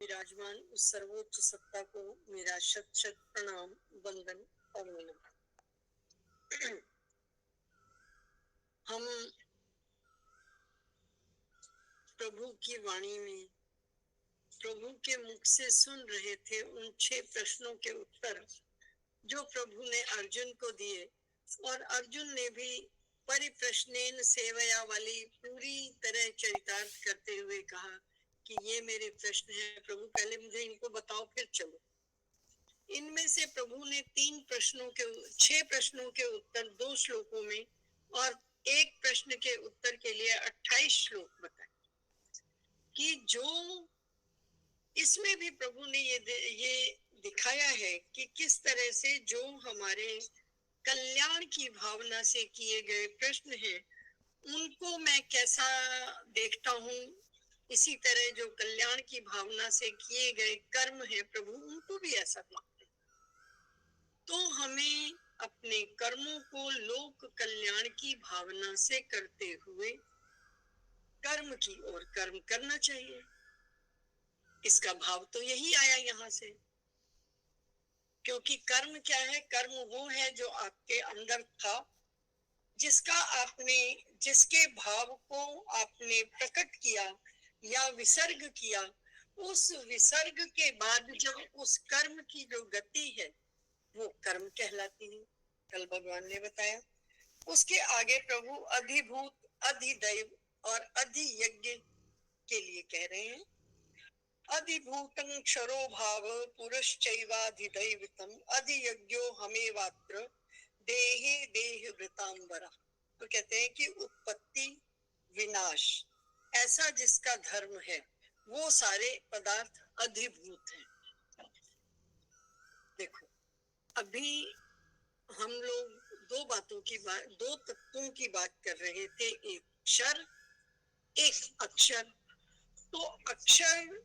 विराजमान उस सर्वोच्च सत्ता को मेरा शत शत प्रणाम, वंदन और नमन। हम प्रभु की वाणी में प्रभु के मुख से सुन रहे थे उन 6 प्रश्नों के उत्तर जो प्रभु ने अर्जुन को दिए, और अर्जुन ने भी परिप्रश्नेन सेवया वाली पूरी तरह चरितार्थ करते हुए कहा कि ये मेरे प्रश्न हैं प्रभु, पहले मुझे इनको बताओ फिर चलो। इनमें से प्रभु ने 6 प्रश्नों के उत्तर 2 श्लोकों में और एक प्रश्न के उत्तर के लिए 28 श्लोक बताए कि जो इसमें भी प्रभु ने ये दिखाया है कि किस तरह से जो हमारे कल्याण की भावना से किए गए प्रश्न हैं उनको मैं कैसा देखता हूँ, इसी तरह जो कल्याण की भावना से किए गए कर्म हैं प्रभु उनको भी ऐसा देखते हैं। तो हमें अपने कर्मों को लोक कल्याण की भावना से करते हुए कर्म की ओर कर्म करना चाहिए। इसका भाव तो यही आया यहाँ से, क्योंकि कर्म क्या है? कर्म वो है जो आपके अंदर था, जिसके भाव को आपने प्रकट किया या विसर्ग किया। उस विसर्ग के बाद जब उस कर्म की जो गति है वो कर्म कहलाती है। कल भगवान ने बताया। उसके आगे प्रभु अधिभूत, अधिदैव और अधियज्ञ के लिए कह रहे हैं। अधिभूतं क्षरो भाव पुरश्चैवाधिदैवतम अधियज्ञो हमेवात्र देहे देह वृतांबरा। तो कहते हैं कि उत्पत्ति विनाश ऐसा जिसका धर्म है वो सारे पदार्थ अधिभूत हैं। देखो, अभी हम लोग दो तत्वों की बात कर रहे थे, एक क्षर एक अक्षर। तो अक्षर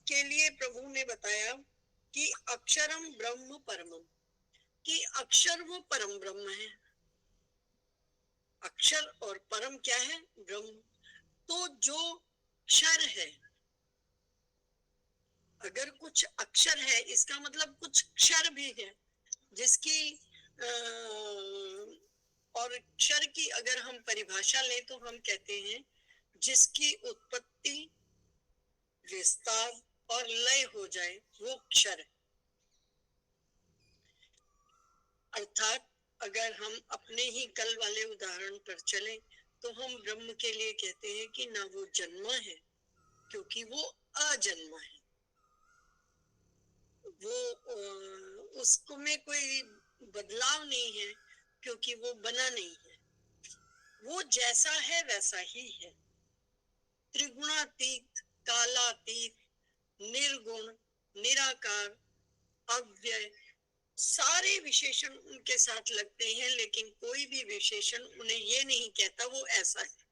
के लिए प्रभु ने बताया कि अक्षरम ब्रह्म परमम, कि अक्षर वो परम ब्रह्म है। अक्षर और परम क्या है? ब्रह्म। तो जो क्षर है, अगर कुछ अक्षर है इसका मतलब कुछ क्षर भी है, जिसकी और क्षर की अगर हम परिभाषा लें तो हम कहते हैं जिसकी उत्पत्ति विस्तार और लय हो जाए वो क्षर है। अर्थात अगर हम अपने ही कल वाले उदाहरण पर चलें तो हम ब्रह्म के लिए कहते हैं कि ना वो जन्मा है क्योंकि वो अजन्मा है, वो उसको में कोई बदलाव नहीं है क्योंकि वो बना नहीं है, वो जैसा है वैसा ही है। त्रिगुणातीत, कालातीत, निर्गुण, निराकार, अव्यय, सारे विशेषण उनके साथ लगते हैं, लेकिन कोई भी विशेषण उन्हें ये नहीं कहता वो ऐसा है।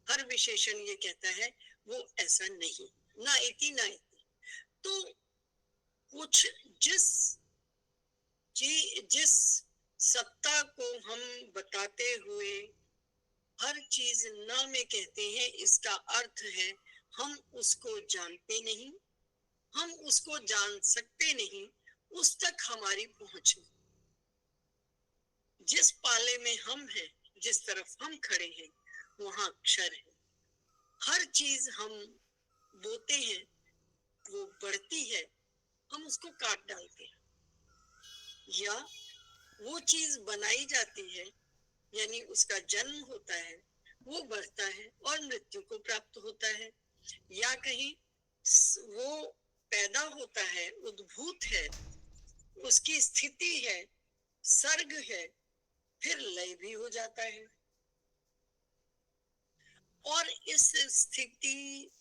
हर विशेषण ये कहता है वो ऐसा नहीं, ना इति ना इति। तो कुछ जिस सत्ता को हम बताते हुए हर चीज न में कहते हैं, इसका अर्थ है हम उसको जानते नहीं, हम उसको जान सकते नहीं, उस तक हमारी पहुंच नहीं। जिस पाले में हम हैं, जिस तरफ हम खड़े हैं वहां अक्षर है। हर चीज हम बोते हैं वो बढ़ती है, हम उसको काट डालते हैं, या वो चीज बनाई जाती है यानी उसका जन्म होता है, वो बढ़ता है और मृत्यु को प्राप्त होता है, या कहीं वो पैदा होता है, उद्भूत है, उसकी स्थिति है, सर्ग है, फिर लय भी हो जाता है। और इस स्थिति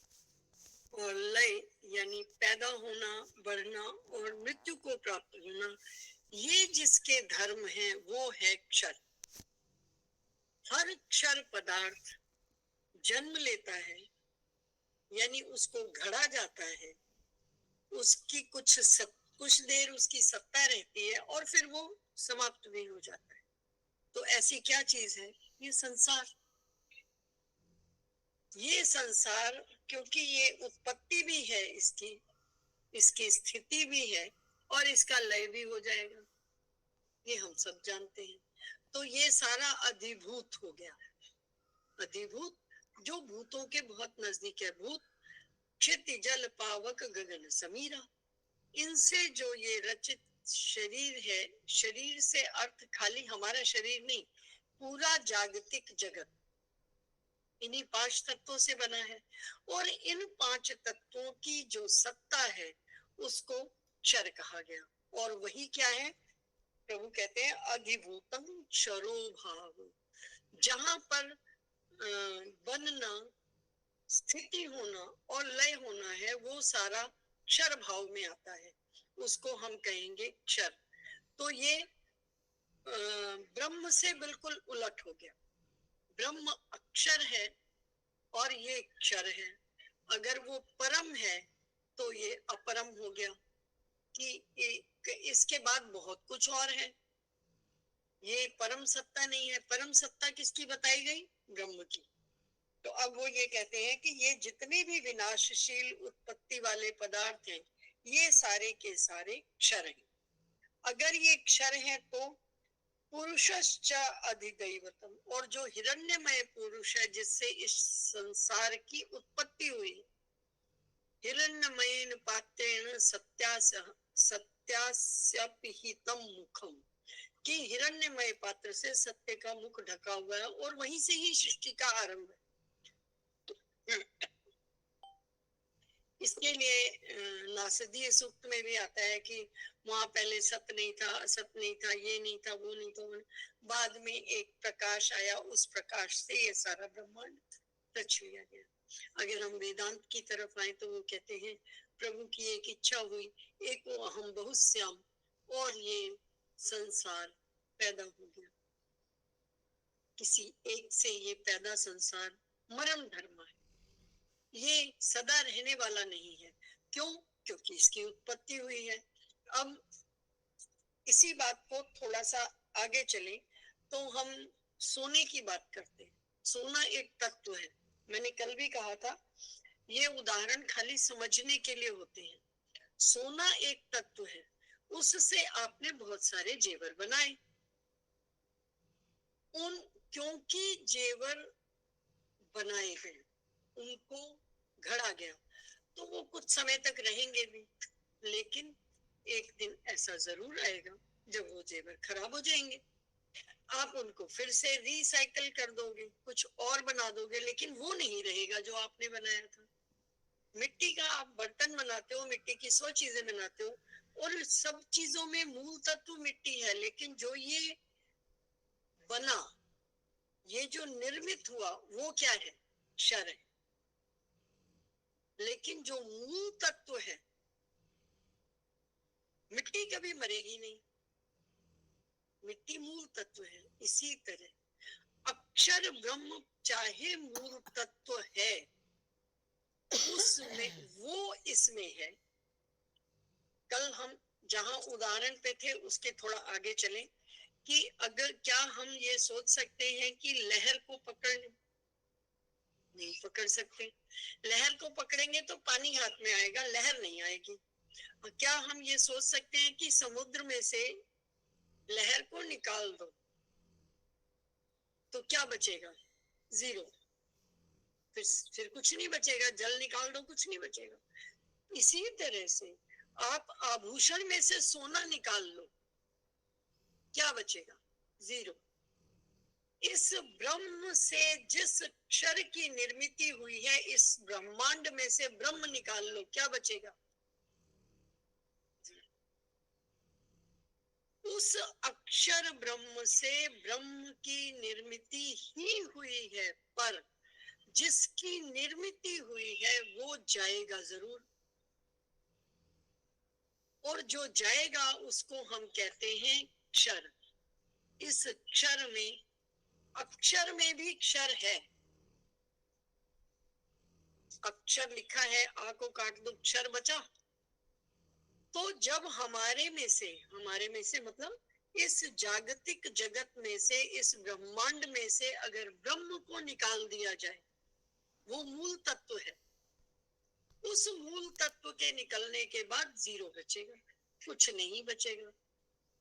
और लय यानी पैदा होना, बढ़ना और मृत्यु को प्राप्त होना, ये जिसके धर्म है वो है क्षर। हर क्षर पदार्थ जन्म लेता है यानी उसको घड़ा जाता है, उसकी कुछ देर उसकी सत्ता रहती है और फिर वो समाप्त भी हो जाता है। तो ऐसी क्या चीज है? ये संसार। ये संसार, क्योंकि ये उत्पत्ति भी है इसकी, इसकी स्थिति भी है और इसका लय भी हो जाएगा, ये हम सब जानते हैं। तो ये सारा अधिभूत हो गया। अधिभूत जो भूतों के बहुत नजदीक है। भूत क्षिति जल पावक गगन समीरा, इनसे जो ये रचित शरीर है, शरीर से अर्थ खाली हमारा शरीर नहीं, पूरा जागतिक जगत इन्हीं 5 तत्वों से बना है। और इन 5 तत्वों की जो सत्ता है उसको क्षर कहा गया। और वही क्या है, प्रभु कहते हैं अधिभूतम क्षरो भाव। जहां पर बनना, स्थिति होना और लय होना है, वो सारा क्षर भाव में आता है, उसको हम कहेंगे क्षर। तो ये ब्रह्म से बिल्कुल उलट हो गया। ब्रह्म अक्षर है और ये क्षर है। अगर वो परम है तो ये अपरम हो गया कि इसके बाद बहुत कुछ और है। ये परम सत्ता नहीं है। परम सत्ता किसकी बताई गई? ब्रह्म की। तो अब वो ये कहते हैं कि ये जितने भी विनाशशील उत्पत्ति वाले पदार्थ हैं, ये सारे के सारे क्षर हैं। अगर ये क्षर है तो पुरुषश्च अधिदैवतम, और जो हिरण्यमय पुरुष है जिससे इस संसार की उत्पत्ति हुई, हिरण्यमयेन पात्रेण सत्यास्य पिहितम मुखम, कि हिरण्यमय पात्र से सत्य का मुख ढका हुआ है और वहीं से ही सृष्टि का आरंभ है। इसके लिए नासदीय सूक्त में भी आता है कि वहां पहले सत्य नहीं था, असत नहीं था, ये नहीं था, वो नहीं था, बाद में एक प्रकाश आया, उस प्रकाश से ये सारा ब्रह्मांड रच लिया गया। अगर हम वेदांत की तरफ आए तो वो कहते हैं प्रभु की एक इच्छा हुई, एक वो अहम बहुश्याम, और ये संसार पैदा हो गया। किसी एक से ये पैदा संसार मरण धर्म है, ये सदा रहने वाला नहीं है। क्यों? क्योंकि इसकी उत्पत्ति हुई है। अब इसी बात को थोड़ा सा आगे चले तो हम सोने की बात करते हैं। सोना एक तत्व है। मैंने कल भी कहा था, ये उदाहरण खाली समझने के लिए होते हैं। सोना एक तत्व है, उससे आपने बहुत सारे जेवर बनाए। उन क्योंकि जेवर बनाए गए, उनको घड़ा गया, तो वो कुछ समय तक रहेंगे भी, लेकिन एक दिन ऐसा जरूर आएगा जब वो जेवर खराब हो जाएंगे। आप उनको फिर से रिसाइकल कर दोगे, कुछ और बना दोगे, लेकिन वो नहीं रहेगा जो आपने बनाया था। मिट्टी का आप बर्तन बनाते हो, मिट्टी की 100 चीजें बनाते हो, और सब चीजों में मूल तत्व मिट्टी है, लेकिन जो ये बना, ये जो निर्मित हुआ, वो क्या है? क्षर है। लेकिन जो मूल तत्व है, मिट्टी कभी मरेगी नहीं, मिट्टी मूल तत्व है। इसी तरह अक्षर ब्रह्म चाहे मूल तत्व है, उसमें वो इसमें है। कल हम जहां उदाहरण पे थे उसके थोड़ा आगे चलें कि अगर क्या हम ये सोच सकते हैं कि लहर को पकड़ नहीं पकड़ सकते। लहर को पकड़ेंगे तो पानी हाथ में आएगा, लहर नहीं आएगी। और क्या हम ये सोच सकते हैं कि समुद्र में से लहर को निकाल दो तो क्या बचेगा? जीरो। फिर कुछ नहीं बचेगा। जल निकाल दो, कुछ नहीं बचेगा। इसी तरह से आप आभूषण में से सोना निकाल लो, क्या बचेगा? जीरो। इस ब्रह्म से जिस क्षर की निर्मिति हुई है, इस ब्रह्मांड में से ब्रह्म निकाल लो, क्या बचेगा? उस अक्षर ब्रह्म से ब्रह्म की निर्मिति ही हुई है, पर जिसकी निर्मिति हुई है वो जाएगा जरूर, और जो जाएगा उसको हम कहते हैं क्षर। इस क्षर में, अक्षर में भी क्षर है। अक्षर लिखा है, आ को काट दो, क्षर बचा। तो जब हमारे में से मतलब इस जागतिक जगत में से, इस ब्रह्मांड में से अगर ब्रह्म को निकाल दिया जाए वो मूल तत्व है। उस मूल तत्व के निकलने के बाद जीरो बचेगा, कुछ नहीं बचेगा।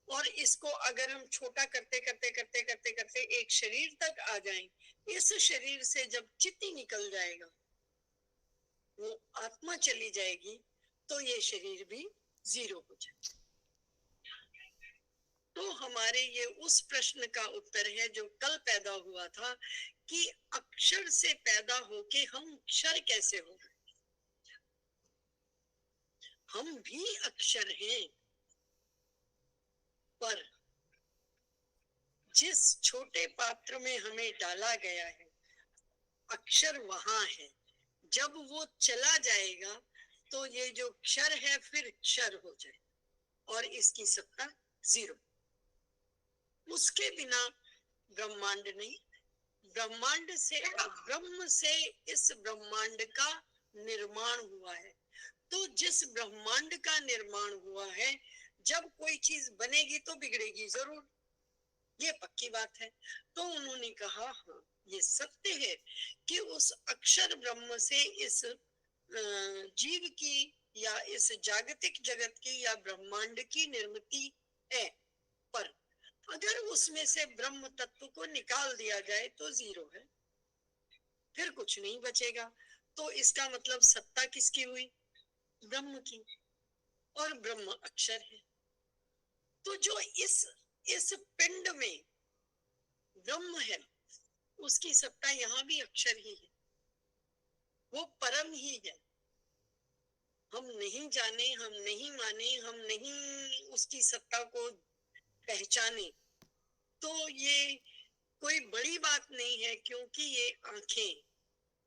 और इसको अगर हम छोटा करते करते करते करते करते एक शरीर तक आ जाएं, इस शरीर से जब चित्त निकल जाएगा, वो आत्मा चली जाएगी, तो ये शरीर भी जीरो हो जाएगा। तो हमारे ये उस प्रश्न का उत्तर है जो कल पैदा हुआ था कि अक्षर से पैदा होके हम क्षर कैसे हो गए। हम भी अक्षर हैं, पर जिस छोटे पात्र में हमें डाला गया है, अक्षर वहां है। जब वो चला जाएगा तो ये जो क्षर है फिर क्षर हो जाए और इसकी सत्ता जीरो। उसके बिना ब्रह्मांड नहीं। ब्रह्मांड से, ब्रह्म से इस ब्रह्मांड का निर्माण हुआ है। तो जिस ब्रह्मांड का निर्माण हुआ है, जब कोई चीज बनेगी तो बिगड़ेगी जरूर, ये पक्की बात है। तो उन्होंने कहा हाँ, ये सत्य है कि उस अक्षर ब्रह्म से इस जीव की या इस जागतिक जगत की या ब्रह्मांड की निर्मिति है। पर अगर उसमें से ब्रह्म तत्व को निकाल दिया जाए तो जीरो है, फिर कुछ नहीं बचेगा। तो इसका मतलब सत्ता किसकी हुई? ब्रह्म की। और ब्रह्म अक्षर है। तो जो इस पिंड में ब्रह्म है, उसकी सत्ता यहाँ भी अक्षर ही है, वो परम ही है। हम नहीं जाने, हम नहीं माने, हम नहीं उसकी सत्ता को पहचाने, तो ये कोई बड़ी बात नहीं है। क्योंकि ये आंखें,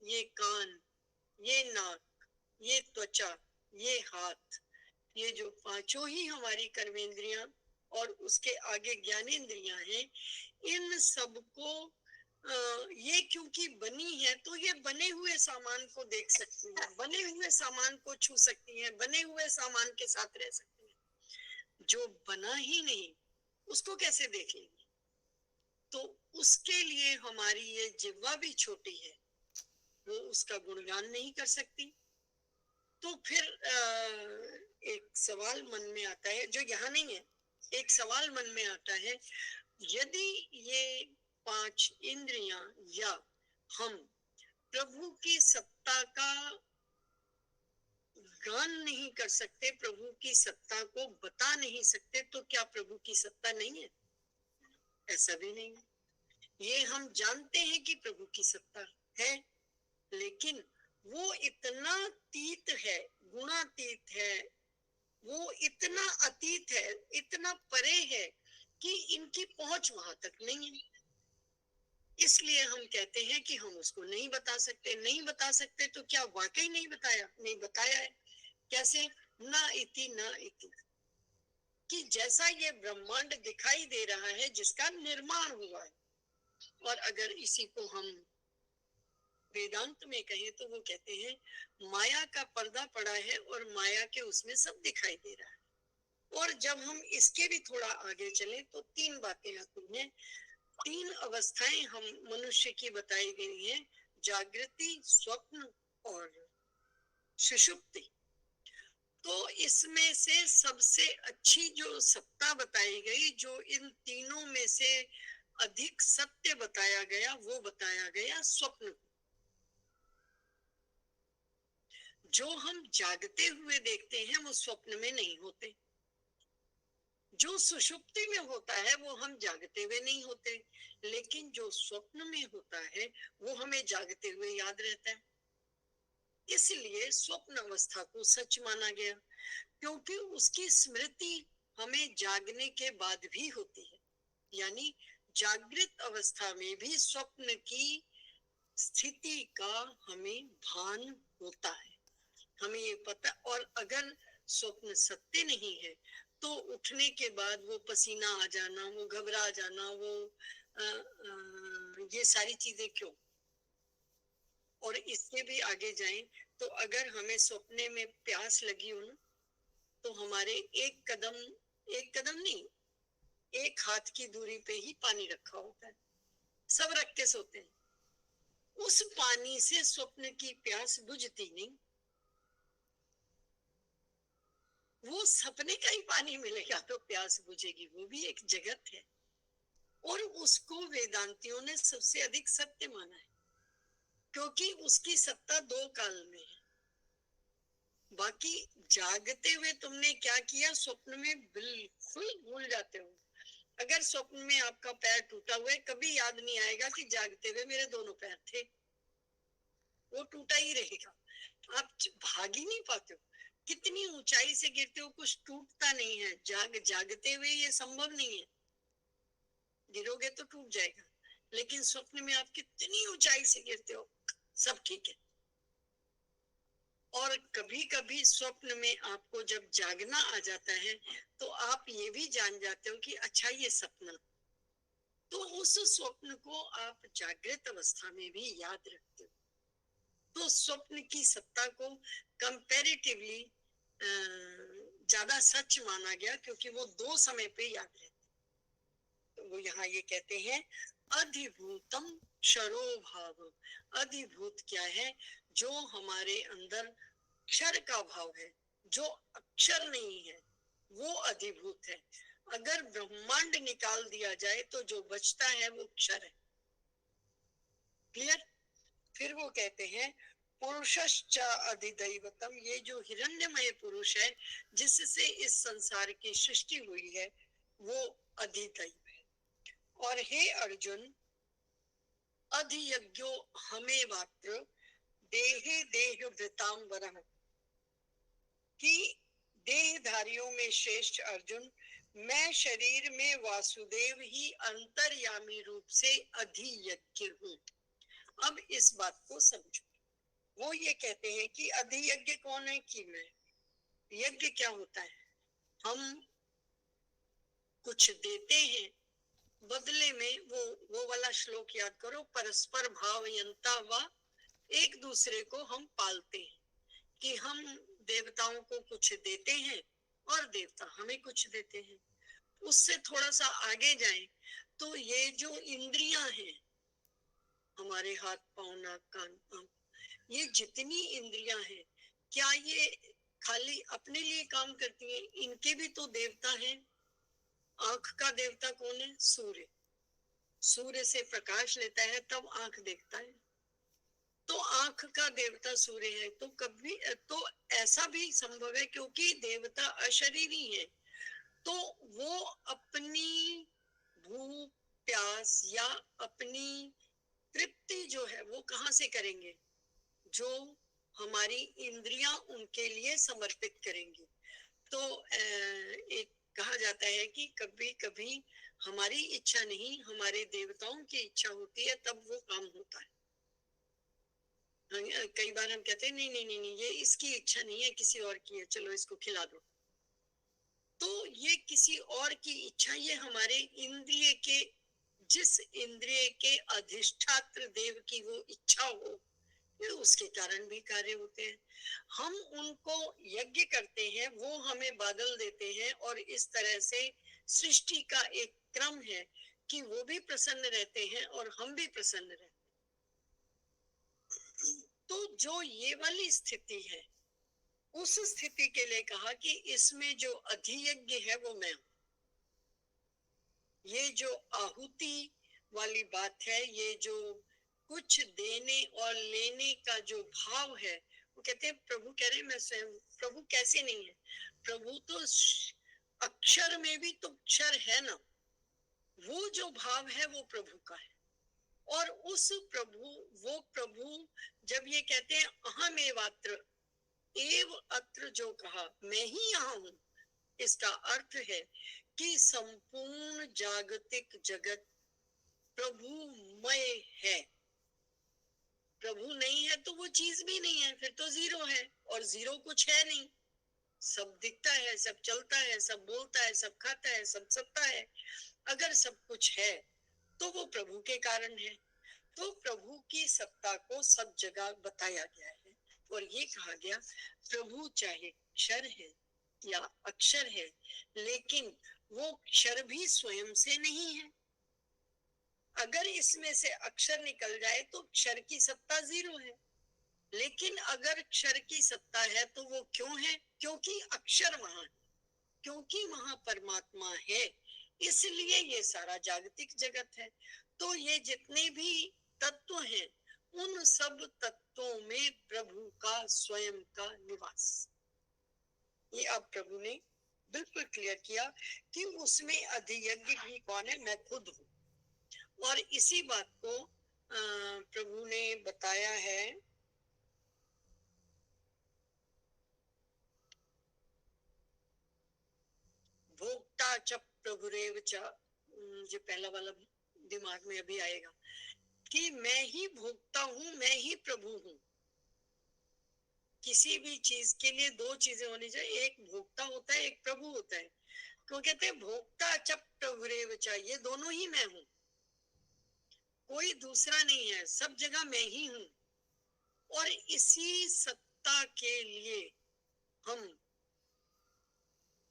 ये कान, ये नाक, ये त्वचा, ये हाथ, ये जो पांचों ही हमारी कर्मेंद्रियां और उसके आगे ज्ञानेंद्रियां हैं, इन सबको ये क्योंकि बनी है तो ये बने हुए सामान को देख सकती है, बने हुए सामान को छू सकती है, बने हुए सामान के साथ रह सकती है। जो बना ही नहीं उसको कैसे देखेंगे? तो उसके लिए हमारी ये जिह्वा भी छोटी है, वो उसका गुणगान नहीं कर सकती। तो फिर एक सवाल मन में आता है जो यहाँ नहीं है। एक सवाल मन में आता है, यदि ये पांच इंद्रियां या हम प्रभु की सत्ता का गान नहीं कर सकते, प्रभु की सत्ता को बता नहीं सकते, तो क्या प्रभु की सत्ता नहीं है? ऐसा भी नहीं है। ये हम जानते हैं कि प्रभु की सत्ता है, लेकिन वो इतना तीत है, गुणातीत है, वो इतना अतीत है, इतना परे है कि इनकी पहुंच वहां तक नहीं है। इसलिए हम कहते हैं कि हम उसको नहीं बता सकते। नहीं बता सकते तो क्या वाकई नहीं बताया? नहीं बताया है। कैसे? ना इति ना इति, कि जैसा ये ब्रह्मांड दिखाई दे रहा है जिसका निर्माण हुआ है, और अगर इसी को हम वेदांत में कहें तो वो कहते हैं माया का पर्दा पड़ा है और माया के उसमें सब दिखाई दे रहा है। और जब हम इसके भी थोड़ा आगे चले तो तीन बातें आती हैं, तीन अवस्थाएं हम मनुष्य की बताई गई हैं, जागृति, स्वप्न और सुषुप्ति। तो इसमें से सबसे अच्छी जो सत्ता बताई गई, जो इन तीनों में से अधिक सत्य बताया गया, वो बताया गया स्वप्न। जो हम जागते हुए देखते हैं वो स्वप्न में नहीं होते, जो सुषुप्ति में होता है वो हम जागते हुए नहीं होते, लेकिन जो स्वप्न में होता है वो हमें जागते हुए याद रहता है। इसलिए स्वप्न अवस्था को सच माना गया, क्योंकि उसकी स्मृति हमें जागने के बाद भी होती है। यानी जागृत अवस्था में भी स्वप्न की स्थिति का हमें भान होता है, हमें ये पता। और अगर स्वप्न सत्य नहीं है तो उठने के बाद वो पसीना आ जाना, वो घबरा जाना, वो ये सारी चीजें क्यों? और इससे भी आगे जाएं तो अगर हमें सपने में प्यास लगी हो ना, तो हमारे एक कदम नहीं, एक हाथ की दूरी पे ही पानी रखा होता है, सब रख के सोते हैं। उस पानी से स्वप्न की प्यास बुझती नहीं, वो सपने का ही पानी मिलेगा तो प्यास बुझेगी, वो भी एक जगत है। और उसको वेदांतियों ने सबसे अधिक सत्य माना है, क्योंकि उसकी सत्ता दो काल में है। बाकी जागते हुए तुमने क्या किया, स्वप्न में बिल्कुल भूल जाते हो। अगर स्वप्न में आपका पैर टूटा हुआ है, कभी याद नहीं आएगा कि जागते हुए मेरे दोनों पैर थे, वो टूटा ही रहेगा। आप भाग ही नहीं पाते हो, कितनी ऊंचाई से गिरते हो, कुछ टूटता नहीं है। जागते हुए ये संभव नहीं है, गिरोगे तो टूट जाएगा। लेकिन स्वप्न में आप कितनी ऊंचाई से गिरते हो, सब ठीक है। और कभी कभी स्वप्न में आपको जब जागना आ जाता है तो आप ये भी जान जाते हो कि अच्छा ये सपना, तो उस स्वप्न को आप जागृत अवस्था में भी याद रखते हो। तो स्वप्न की सत्ता को कंपैरेटिवली ज्यादा सच माना गया, क्योंकि वो दो समय पे याद रहते। तो वो यहाँ ये कहते हैं अधिभूतम क्षरो भाव। अधिभूत क्या है, जो हमारे अंदर क्षर का भाव है, जो अक्षर नहीं है, वो अधिभूत है। अगर ब्रह्मांड निकाल दिया जाए तो जो बचता है वो क्षर है। क्लियर। फिर वो कहते हैं पुरुषश्च अधिदैवतम, ये जो हिरण्यमय पुरुष है जिससे इस संसार की सृष्टि हुई है, वो अधिदैव है। और हे अर्जुन, अधियज्ञो हमें वात्र देहे देह वृतांबरः, कि देहधारियों में श्रेष्ठ अर्जुन, मैं शरीर में वासुदेव ही अंतर्यामी रूप से अधियज्ञ हूँ। अब इस बात को समझो। वो ये कहते हैं कि अधियज्ञ कौन है, कि मैं। यज्ञ क्या होता है, हम कुछ देते हैं, बदले में वो वाला श्लोक याद करो, परस्पर भावयंता व, एक दूसरे को हम पालते हैं, कि हम देवताओं को कुछ देते हैं और देवता हमें कुछ देते हैं। उससे थोड़ा सा आगे जाएं तो ये जो इंद्रियां हैं, हमारे हाथ पांव नाक कान, ये जितनी इंद्रियां हैं, क्या ये खाली अपने लिए काम करती हैं? इनके भी तो देवता हैं। आंख का देवता कौन है, सूर्य। सूर्य से प्रकाश लेता है तब आंख देखता है, तो आंख का देवता सूर्य है। तो कभी तो ऐसा भी संभव है, क्योंकि देवता अशरीरी है, तो वो अपनी भूख प्यास या अपनी तृप्ति जो है वो कहाँ से करेंगे, जो हमारी इंद्रियां उनके लिए समर्पित करेंगी। तो एक कहा जाता है कि कभी कभी हमारी इच्छा नहीं, हमारे देवताओं की इच्छा होती है, तब वो काम होता है। कई बार हम कहते हैं नहीं नहीं नहीं नहीं, ये इसकी इच्छा नहीं है, किसी और की है, चलो इसको खिला दो। तो ये किसी और की इच्छा, ये हमारे इंद्रिय के, जिस इंद्रिय के अधिष्ठात्र देव की वो इच्छा हो, ये उसके कारण भी कार्य होते हैं। हम उनको यज्ञ करते हैं, वो हमें बादल देते हैं, और इस तरह से सृष्टि का एक क्रम है कि वो भी प्रसन्न रहते हैं और हम भी प्रसन्न रहते हैं। तो जो ये वाली स्थिति है, उस स्थिति के लिए कहा कि इसमें जो अधियज्ञ है वो मैं हूं। ये जो आहुति वाली बात है, ये जो कुछ देने और लेने का जो भाव है, वो कहते हैं, प्रभु कह रहे हैं मैं स्वयं। प्रभु कैसे नहीं है, प्रभु तो अक्षर में भी तो अक्षर है ना, वो जो भाव है वो प्रभु का है। और उस प्रभु, वो प्रभु जब ये कहते हैं अहमेवात्र एव अत्र, जो कहा मैं ही यहाँ हूं, इसका अर्थ है कि संपूर्ण जागतिक जगत प्रभुमय है। प्रभु नहीं है तो वो चीज भी नहीं है, फिर तो जीरो है, और जीरो कुछ है नहीं। सब दिखता है, सब चलता है, सब बोलता है, सब खाता है, सब सत्ता है। अगर सब कुछ है तो वो प्रभु के कारण है। तो प्रभु की सत्ता को सब जगह बताया गया है, और ये कहा गया प्रभु चाहे क्षर है या अक्षर है, लेकिन वो क्षर भी स्वयं से नहीं है। अगर इसमें से अक्षर निकल जाए तो क्षर की सत्ता 0 है, लेकिन अगर क्षर की सत्ता है तो वो क्यों है? क्योंकि अक्षर वहां है, क्योंकि वहां परमात्मा है, इसलिए ये सारा जागतिक जगत है। तो ये जितने भी तत्व हैं, उन सब तत्वों में प्रभु का स्वयं का निवास। ये अब प्रभु ने बिल्कुल क्लियर किया कि उसमें अधियज्ञ भी कौन है? मैं खुद हूँ। और इसी बात को प्रभु ने बताया है भोक्ता च प्रभुरेव च, जो पहला वाला दिमाग में अभी आएगा कि मैं ही भोक्ता हूँ, मैं ही प्रभु हूँ। किसी भी चीज के लिए दो चीजें होनी चाहिए, एक भोक्ता होता है, एक प्रभु होता है। क्यों कहते हैं भोक्ता च प्रभुरेव च, ये दोनों ही मैं हूँ, कोई दूसरा नहीं है, सब जगह मैं ही हूँ। और इसी सत्ता के लिए हम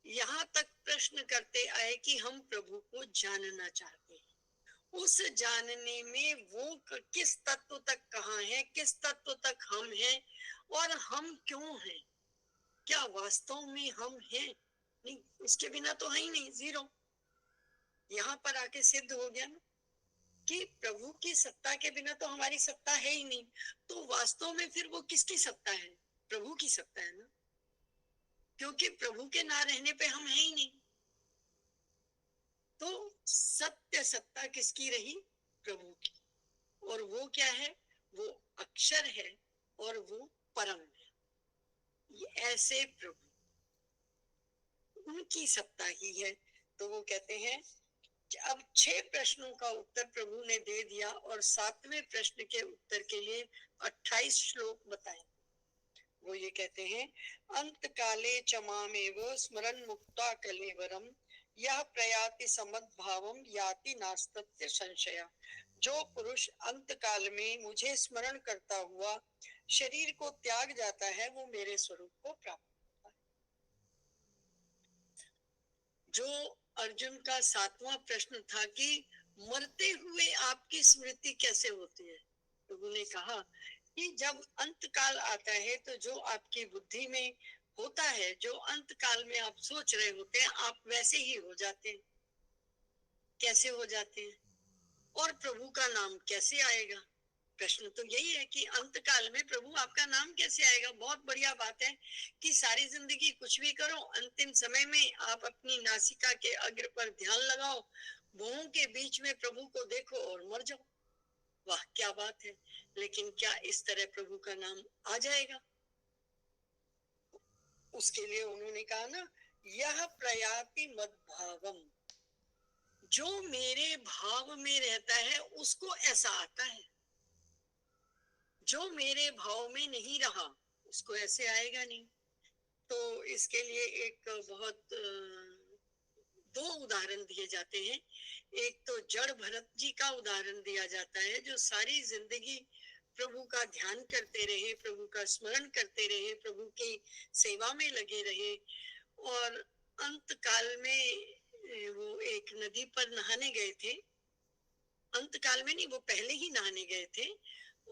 यहाँ तक प्रश्न करते आए कि हम प्रभु को जानना चाहते हैं। उस जानने में वो किस तत्व तक कहाँ है, किस तत्व तक हम हैं, और हम क्यों हैं, क्या वास्तव में हम हैं? नहीं, उसके बिना तो है ही नहीं, 0। यहाँ पर आके सिद्ध हो गया ना कि प्रभु की सत्ता के बिना तो हमारी सत्ता है ही नहीं। तो वास्तव में फिर वो किसकी सत्ता है? प्रभु की सत्ता है ना, क्योंकि प्रभु के ना रहने पे हम है ही नहीं। तो सत्य सत्ता किसकी रही? प्रभु की। और वो क्या है? वो अक्षर है और वो परम है। ये ऐसे प्रभु, उनकी सत्ता ही है। तो वो कहते हैं अब 6 प्रश्नों का उत्तर प्रभु ने दे दिया और 7वें प्रश्न के उत्तर के लिए 28 श्लोक बताए। वो ये कहते हैं अंत काले चमामेव स्मरण मुक्ता कलेवरम यह प्रयाति समद्भावम याति नास्तस्य संशय। जो पुरुष अंत काल में मुझे स्मरण करता हुआ शरीर को त्याग जाता है, वो मेरे स्वरूप को प्राप्त होता है। जो अर्जुन का 7वां प्रश्न था कि मरते हुए आपकी स्मृति कैसे होती है, प्रभु ने कहा कि जब अंत काल आता है तो जो आपकी बुद्धि में होता है, जो अंत काल में आप सोच रहे होते हैं, आप वैसे ही हो जाते हैं। कैसे हो जाते हैं? और प्रभु का नाम कैसे आएगा? प्रश्न तो यही है कि अंत काल में प्रभु आपका नाम कैसे आएगा? बहुत बढ़िया बात है कि सारी जिंदगी कुछ भी करो, अंतिम समय में आप अपनी नासिका के अग्र पर ध्यान लगाओ, भुवों के बीच में प्रभु को देखो और मर जाओ। वाह क्या बात है। लेकिन क्या इस तरह प्रभु का नाम आ जाएगा? उसके लिए उन्होंने कहा ना, यह प्रयाति मद्भावम, जो मेरे भाव में रहता है उसको ऐसा आता है, जो मेरे भाव में नहीं रहा उसको ऐसे आएगा नहीं। तो इसके लिए एक बहुत दो उदाहरण दिए जाते हैं। एक तो जड़ भरत जी का उदाहरण दिया जाता है, जो सारी जिंदगी प्रभु का ध्यान करते रहे, प्रभु का स्मरण करते रहे, प्रभु की सेवा में लगे रहे, और अंत काल में वो एक नदी पर नहाने गए थे। अंत काल में नहीं, वो पहले ही नहाने गए थे,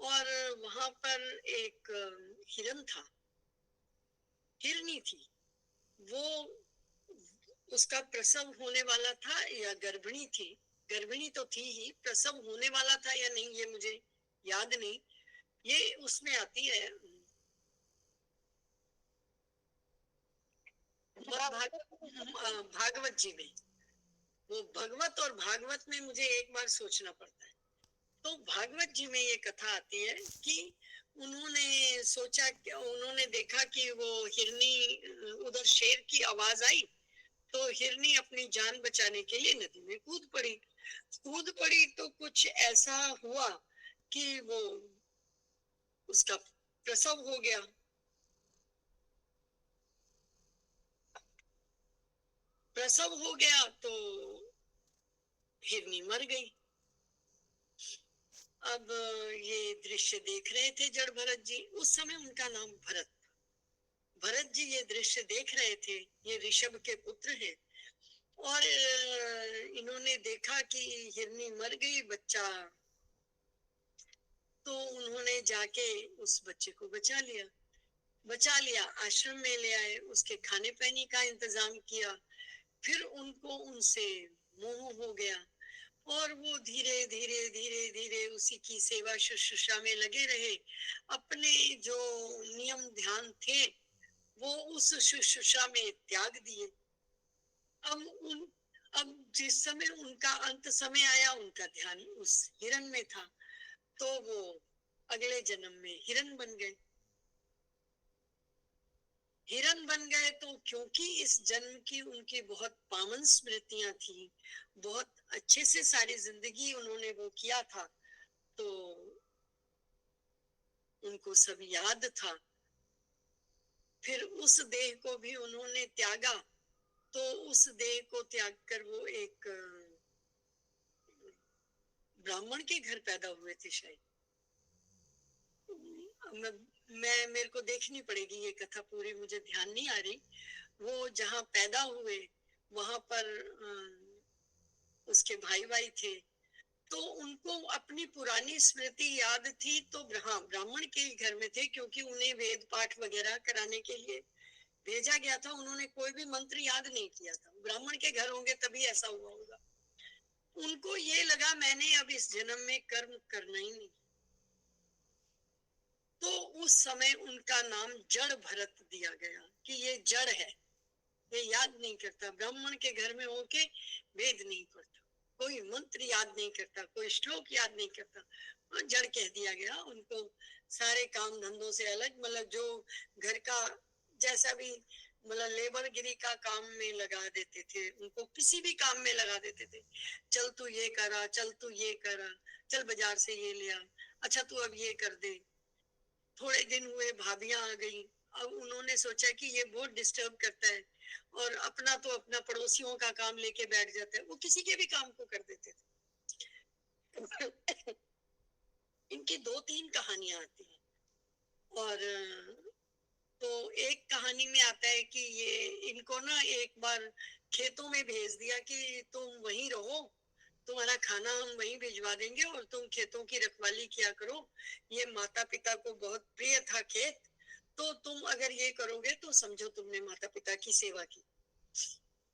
और वहां पर एक हिरन था, हिरनी थी। वो उसका प्रसव होने वाला था या गर्भिणी थी, गर्भिणी तो थी ही, प्रसव होने वाला था या नहीं ये मुझे याद नहीं। ये उसमें आती है भागवत जी में। वो भगवत और भागवत में मुझे एक बार सोचना पड़ता है। तो भागवत जी में ये कथा आती है कि उन्होंने सोचा, उन्होंने देखा कि वो हिरनी, उधर शेर की आवाज आई, तो हिरनी अपनी जान बचाने के लिए नदी में कूद पड़ी। कूद पड़ी तो कुछ ऐसा हुआ कि वो उसका प्रसव हो गया। प्रसव हो गया तो हिरनी मर गई। अब ये दृश्य देख रहे थे जड़ भरत जी, उस समय उनका नाम भरत। भरत जी ये दृश्य देख रहे थे, ये ऋषभ के पुत्र हैं, और इन्होंने देखा कि हिरनी मर गई, बच्चा, तो उन्होंने जाके उस बच्चे को बचा लिया, आश्रम में ले आए, उसके खाने पीने का इंतजाम किया। फिर उनको उनसे मोह हो गया और वो धीरे धीरे धीरे धीरे उसी की सेवा शुश्रूषा में लगे रहे। अपने जो नियम ध्यान थे वो उस शुश्रूषा में त्याग दिए। अब उन अब जिस समय उनका अंत समय आया, उनका ध्यान उस हिरण में था, तो वो अगले जन्म में हिरण बन गए। हिरण बन गए तो क्योंकि इस जन्म की उनकी बहुत पावन स्मृतियां थी, बहुत अच्छे से सारी जिंदगी उन्होंने वो किया था, तो उनको सब याद था। फिर उस देह को भी उन्होंने त्यागा, तो उस देह को त्याग कर वो एक ब्राह्मण के घर पैदा हुए थे शायद। मेरे को देखनी पड़ेगी ये कथा पूरी, मुझे ध्यान नहीं आ रही। वो जहाँ पैदा हुए वहां पर उसके भाई थे, तो उनको अपनी पुरानी स्मृति याद थी, तो हाँ, ब्राह्मण के घर में थे, क्योंकि उन्हें वेद पाठ वगैरह कराने के लिए भेजा गया था। उन्होंने कोई भी मंत्र याद नहीं किया था। ब्राह्मण के घर होंगे तभी ऐसा हुआ होगा। उनको ये लगा मैंने अब इस जन्म में कर्म करना ही नहीं, तो उस समय उनका नाम जड़ भरत दिया गया कि ये जड़ है, ये याद नहीं करता, ब्राह्मण के घर में होके वेद नहीं पढ़ता, कोई मंत्र याद नहीं करता, कोई श्लोक याद नहीं करता, और जड़ कह दिया गया उनको। सारे काम धंधों से अलग, मतलब जो घर का जैसा भी, मतलब लेबर गिरी का काम में लगा देते थे, उनको किसी भी काम में लगा देते थे। चल तू ये करा, चल तू ये करा, चल बाजार से ये ले आ, अच्छा तू अब ये कर दे। थोड़े दिन हुए, भाभियां आ गई। अब उन्होंने सोचा कि ये बहुत डिस्टर्ब करता है, और अपना तो अपना पड़ोसियों का काम लेके बैठ जाता है, वो किसी के भी काम को कर देते थे। इनकी 2-3 कहानियां आती हैं। और तो एक कहानी में आता है कि ये इनको ना एक बार खेतों में भेज दिया कि तुम वहीं रहो, तुम्हारा खाना हम वहीं भिजवा देंगे और तुम खेतों की रखवाली किया करो। ये माता पिता को बहुत प्रिय था खेत, तो तुम अगर ये करोगे तो समझो तुमने माता पिता की सेवा की।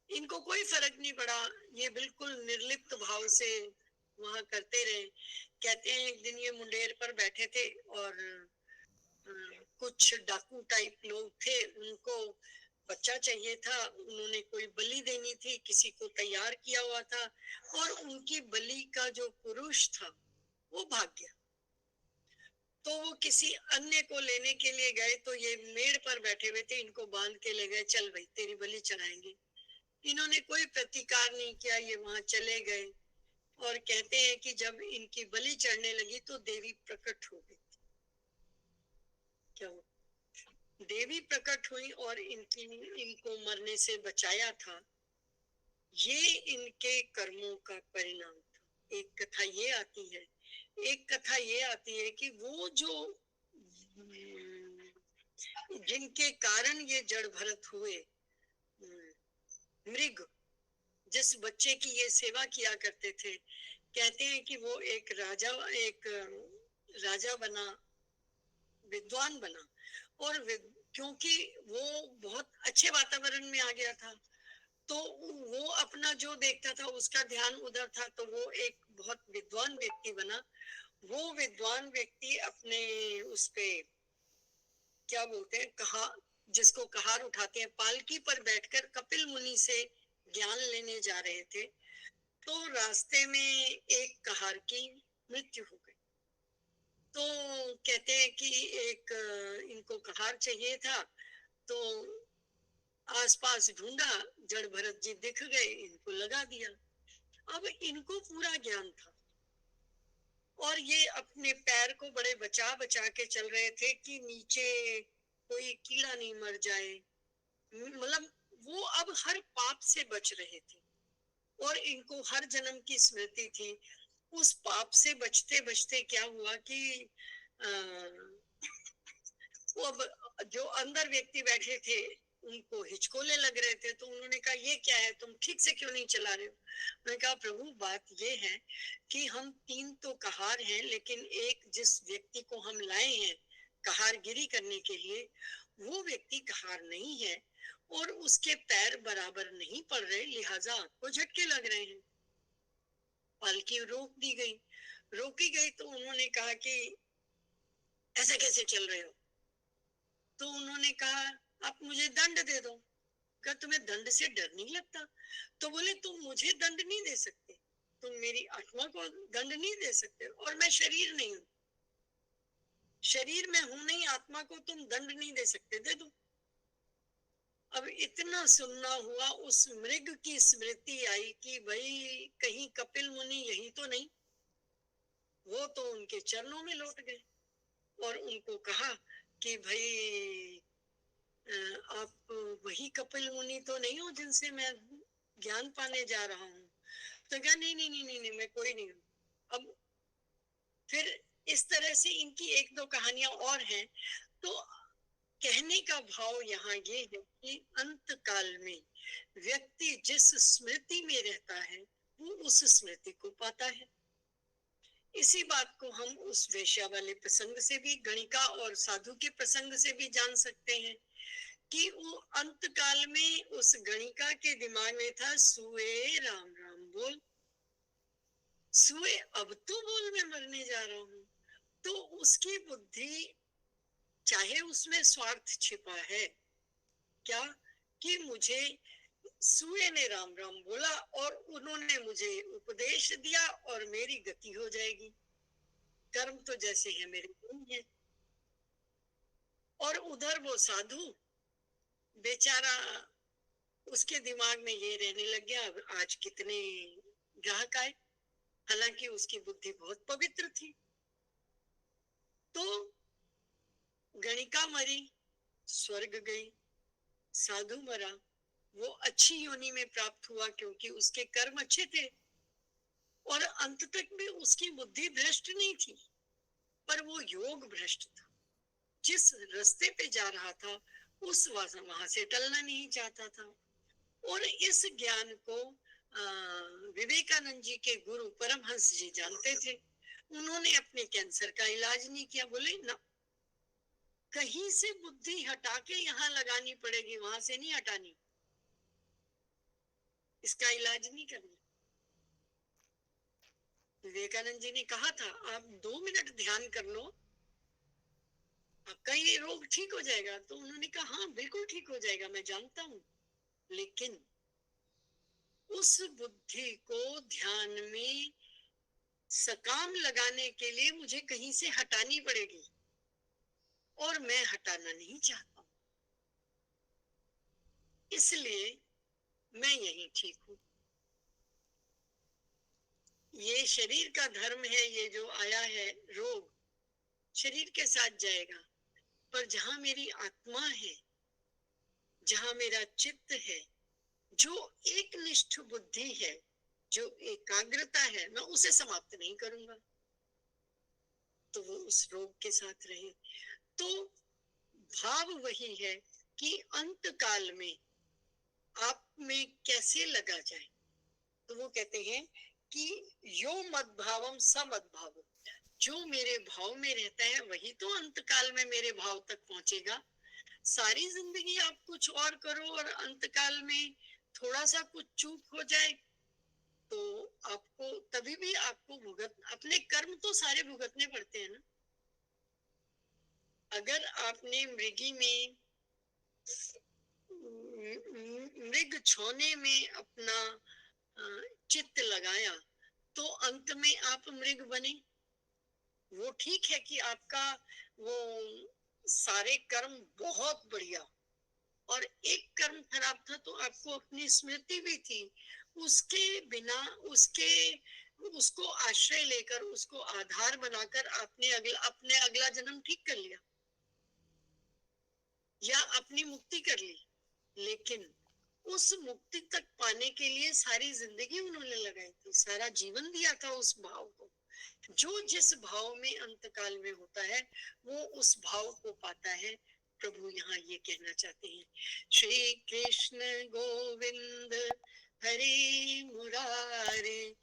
इनको कोई फर्क नहीं पड़ा, ये बिल्कुल निर्लिप्त भाव से वहां करते रहे। कहते हैं एक दिन ये मुंडेर पर बैठे थे और कुछ डाकू टाइप लोग थे, उनको बच्चा चाहिए था, उन्होंने कोई बलि देनी थी, किसी को तैयार किया हुआ था, और उनकी बलि का जो पुरुष था वो भाग गया। तो वो किसी अन्य को लेने के लिए गए, तो ये मेड़ पर बैठे हुए थे, इनको बांध के ले गए, चल भाई तेरी बलि चढ़ाएंगे। इन्होंने कोई प्रतिकार नहीं किया, ये वहां चले गए। और कहते हैं कि जब इनकी बलि चढ़ने लगी तो देवी प्रकट हो गई। क्या हुआ? देवी प्रकट हुई और इनको मरने से बचाया था। ये इनके कर्मों का परिणाम था। एक कथा ये आती है, एक कथा ये आती है कि वो जो जिनके कारण ये जड़ भरत हुए, मृग, जिस बच्चे की ये सेवा किया करते थे, कहते हैं कि वो एक राजा बना, विद्वान बना। और क्योंकि वो बहुत अच्छे वातावरण में आ गया था, तो वो अपना जो देखता था उसका ध्यान उधर था, तो वो एक बहुत विद्वान व्यक्ति बना। वो विद्वान व्यक्ति अपने उस पे क्या बोलते हैं, कहा, जिसको कहार उठाते हैं, पालकी पर बैठकर कपिल मुनि से ज्ञान लेने जा रहे थे, तो रास्ते में एक कहार की मृत्यु हो गई। तो कहते हैं कि एक इनको कहार चाहिए था, तो आसपास ढूंढा, जड़ भरत जी दिख गए, इनको लगा दिया। अब इनको पूरा ज्ञान था, और ये अपने पैर को बड़े बचा बचा के चल रहे थे कि नीचे कोई कीड़ा नहीं मर जाए, मतलब वो अब हर पाप से बच रहे थे, और इनको हर जन्म की स्मृति थी। उस पाप से बचते बचते क्या हुआ कि वो अब जो अंदर व्यक्ति बैठे थे, उनको हिचकोले लग रहे थे, तो उन्होंने कहा ये क्या है, तुम ठीक से क्यों नहीं चला रहे हो। उन्होंने कहा प्रभु बात ये है कि हम 3 तो कहार हैं, लेकिन एक जिस व्यक्ति को हम लाए हैं कहारगिरी करने के लिए, वो व्यक्ति कहार नहीं है और उसके पैर बराबर नहीं पड़ रहे, लिहाजा आपको झटके लग रहे हैं। पालकी रोक दी गई। रोकी गई तो उन्होंने कहा कि ऐसे कैसे चल रहे हो। तो उन्होंने कहा आप मुझे दंड दे दो। क्या तुम्हें दंड से डर नहीं लगता। तो बोले तुम मुझे दंड नहीं दे सकते, तुम मेरी आत्मा को दंड नहीं दे सकते, और मैं शरीर नहीं हूं, शरीर में हूं नहीं, आत्मा को तुम दंड नहीं दे सकते, दे दो। अब इतना सुनना हुआ, उस मृग की स्मृति आई कि भाई कहीं कपिल मुनि यही तो नहीं। वो तो उनके चरणों में लौट गए और उनको कहा कि भाई आप वही कपिल मुनि तो नहीं हो जिनसे मैं ज्ञान पाने जा रहा हूँ। तो कहा नहीं नहीं नहीं नहीं, नहीं मैं कोई नहीं हूँ। अब फिर इस तरह से इनकी 1-2 कहानियां और हैं। तो कहने का भाव यहाँ ये है कि अंत काल में व्यक्ति जिस स्मृति में रहता है वो उस स्मृति को पाता है। इसी बात को हम उस वेश्या वाले प्रसंग से भी, गणिका और साधु के प्रसंग से भी जान सकते हैं कि वो अंत काल में उस गणिका के दिमाग में था सुए राम राम बोल, सुए अब तो बोल मैं मरने जा रहा हूं। तो उसकी बुद्धि, चाहे उसमें स्वार्थ छिपा है क्या, कि मुझे सुए ने राम राम बोला और उन्होंने मुझे उपदेश दिया और मेरी गति हो जाएगी, कर्म तो जैसे है मेरे नहीं है। और उधर वो साधु बेचारा, उसके दिमाग में ये रहने लग गया अब आज कितने ग्राहक आए, हालांकि उसकी बुद्धि बहुत पवित्र थी। तो गणिका मरी, स्वर्ग गई, साधु मरा, वो अच्छी योनि में प्राप्त हुआ क्योंकि उसके कर्म अच्छे थे और अंत तक भी उसकी बुद्धि भ्रष्ट नहीं थी, पर वो योग भ्रष्ट था। जिस रास्ते पे जा रहा था उस वहां से टलना नहीं चाहता था। और इस ज्ञान को विवेकानंद जी के गुरु परमहंस जी जानते थे। उन्होंने अपने कैंसर का इलाज नहीं किया, बोले ना, कहीं से बुद्धि हटा के यहाँ लगानी पड़ेगी, वहां से नहीं हटानी, इसका इलाज नहीं करना। विवेकानंद जी ने कहा था आप 2 मिनट ध्यान कर लो, आपका ये रोग ठीक हो जाएगा। तो उन्होंने कहा हाँ बिल्कुल ठीक हो जाएगा, मैं जानता हूँ, लेकिन उस बुद्धि को ध्यान में सकाम लगाने के लिए मुझे कहीं से हटानी पड़ेगी और मैं हटाना नहीं चाहता हूं, इसलिए मैं यही ठीक हूं। ये शरीर का धर्म है, ये जो आया है रोग शरीर के साथ जाएगा, पर जहां मेरी आत्मा है, जहां मेरा चित्त है, जो एक निष्ठ बुद्धि है, जो एकाग्रता है, मैं उसे समाप्त नहीं करूंगा, तो वो उस रोग के साथ रहे। तो भाव वही है कि अंत काल में आप में कैसे लगा जाए। तो वो कहते हैं कि यो मद भावम समद भाव, जो मेरे भाव में रहता है वही तो अंत काल में मेरे भाव तक पहुंचेगा। सारी जिंदगी आप कुछ और करो और अंत काल में थोड़ा सा कुछ चूक हो जाए तो आपको तभी भी आपको अपने कर्म तो सारे भुगतने पड़ते हैं ना। अगर आपने मृगी में, मृग छोने में अपना चित्त लगाया तो अंत में आप मृग बने। वो ठीक है कि आपका वो सारे कर्म बहुत बढ़िया, और एक कर्म खराब था तो आपको अपनी स्मृति भी थी, उसके बिना उसको आश्रय लेकर, उसको आधार बनाकर आपने अपने अगला जन्म ठीक कर लिया या अपनी मुक्ति कर ली। लेकिन उस मुक्ति तक पाने के लिए सारी जिंदगी उन्होंने लगाई थी, सारा जीवन दिया था उस भाव को। जो जिस भाव में अंतकाल में होता है वो उस भाव को पाता है, प्रभु यहाँ ये कहना चाहते हैं, श्री कृष्ण गोविंद हरे मुरारे,